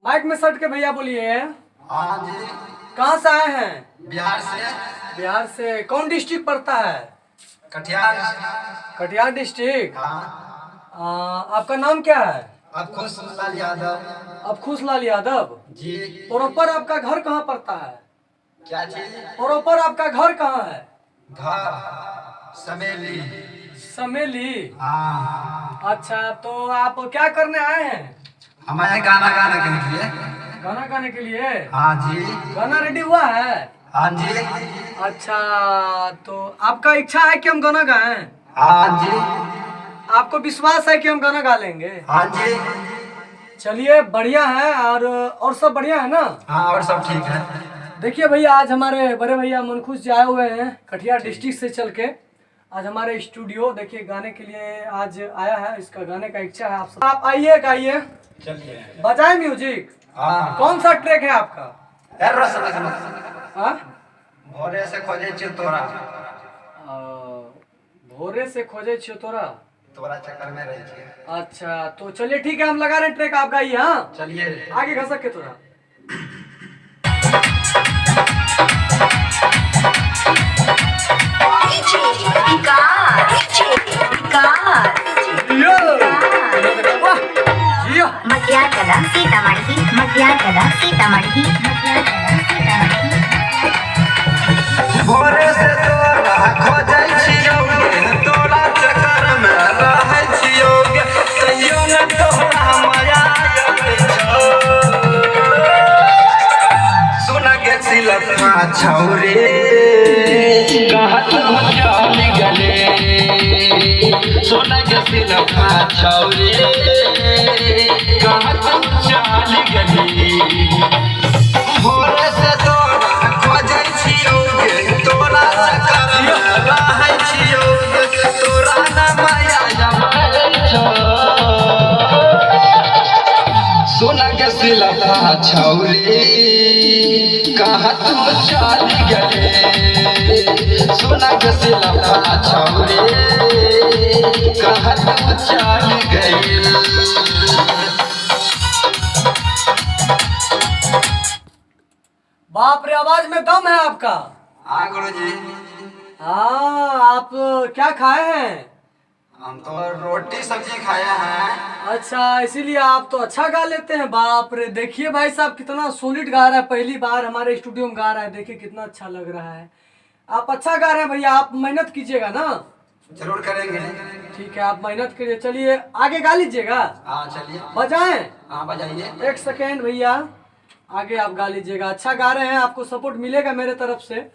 Mic में सट के भैया बोलिए। हाँ जी। कहाँ से आए हैं? बिहार से। बिहार से। कौन डिस्ट्रिक्ट पड़ता है? कटिहार। कटिहार डिस्ट्रिक्ट। हाँ। आपका नाम क्या है? अफखुश लाल यादव। अफखुश लाल यादव जी। प्रॉपर आपका घर कहाँ पड़ता है? क्या चीज? प्रॉपर आपका घर कहाँ है? घर समेली। समेली। हाँ। अच्छा, तो आप क्या करने आए हैं? हमारे गाना गाने के लिए। गाना गाने के लिए? हाँ जी। गाना रेडी हुआ है? हाँ जी। अच्छा, तो आपका इच्छा है कि हम गाना गाएं? हाँ जी। आपको विश्वास है कि हम गाना गा लेंगे? हाँ जी। चलिए, बढ़िया है। और सब बढ़िया है ना? हाँ, और सब ठीक है। देखिए भैया, आज हमारे बड़े भैया मनखुश जी आए हुए हैं कटिहार डिस्ट्रिक्ट से चल के। आज हमारे स्टूडियो देखिए गाने के लिए आज आया है। इसका गाने का इच्छा है। आप आइए, गाइए, चलिए बजाए म्यूजिक। हाँ। कौन सा ट्रैक है आपका? रस हाँ? भोरे से खोजे छियो तोरा। भोरे से खोजे छियो तोरा। तोरा चक्कर में रही छिए। अच्छा, तो चलिए ठीक है, हम लगा रहे हैं ट्रैक, आप गाइए। हाँ, चलिए आगे घसक के थोड़ा। मध्याकला सीतामढ़ी मध्याकला सीतामढ़ी मध्याकला सीतामढ़ी। भोरे से तोरा खोजै छियौगे, तोरा चक्कर में रहै छियौगे, तैयो न तोरा माया आबै छौ। सुन गे सिलफा छौरे, कहाँ तुम चल गेले। सुन गे सिलफा छौरे, कहाँ तुम चल गेली। भोरे से तोरा खोजै छियौगे, तोरा चक्कर में रहै छियौगे, तोरा न माया आबै छौ। सुन गे सिलफा छौरे, कहाँ तुम चल गेले। सुन गे सिलफा छौरे, कहाँ तुम चल गेले। बाप रे, आवाज में दम है आपका। हाँ गुरुजी। हाँ, आप क्या खाए हैं? हम तो रोटी सब्जी खाया है। अच्छा, इसीलिए आप तो अच्छा गा लेते हैं। बाप रे, देखिए भाई साहब कितना सॉलिड गा रहा है। पहली बार हमारे स्टूडियो में गा रहा है। देखिए कितना अच्छा लग रहा है। आप अच्छा गा रहे हैं भैया। आप मेहनत कीजिएगा ना। जरूर करेंगे। ठीक है, आप मेहनत करिए। चलिए आगे गा लीजिएगा। हाँ चलिए। बजाएं। हाँ बजाइए। एक सेकेंड भैया, आगे आप गा लीजिएगा। अच्छा गा रहे हैं, आपको सपोर्ट मिलेगा मेरे तरफ से।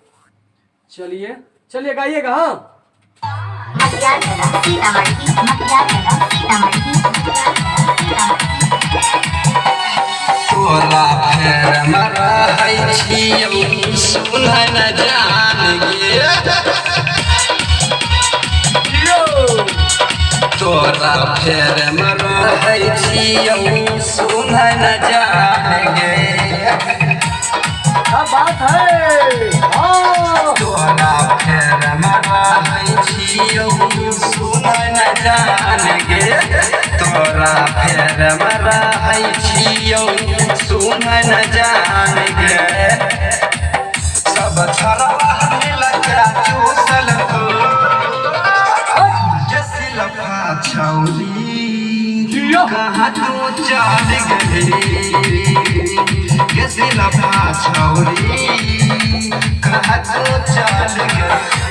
चलिए चलिए, गाइएगा। हाँ, मध्याकला सीतामढ़ी मध्याकला सीतामढ़ी मध्याकला सीतामढ़ी। तोरा फेर में रहै छियौ, सुन न जान गे। तोरा फेर में रहै छियौ, सुन न जान गे। क्या बात है। हाँ, तोरा फेर में रहै छियौ, सुन न जान गे। तोरा फेर में रहै छियौ, सुन न जान गे। सब छरवा लगा चूसल हो, जे सिलफा छौरी, कहाँ तू चल गेली। जे सिलफा छौरी, कहाँ तू चल गेली।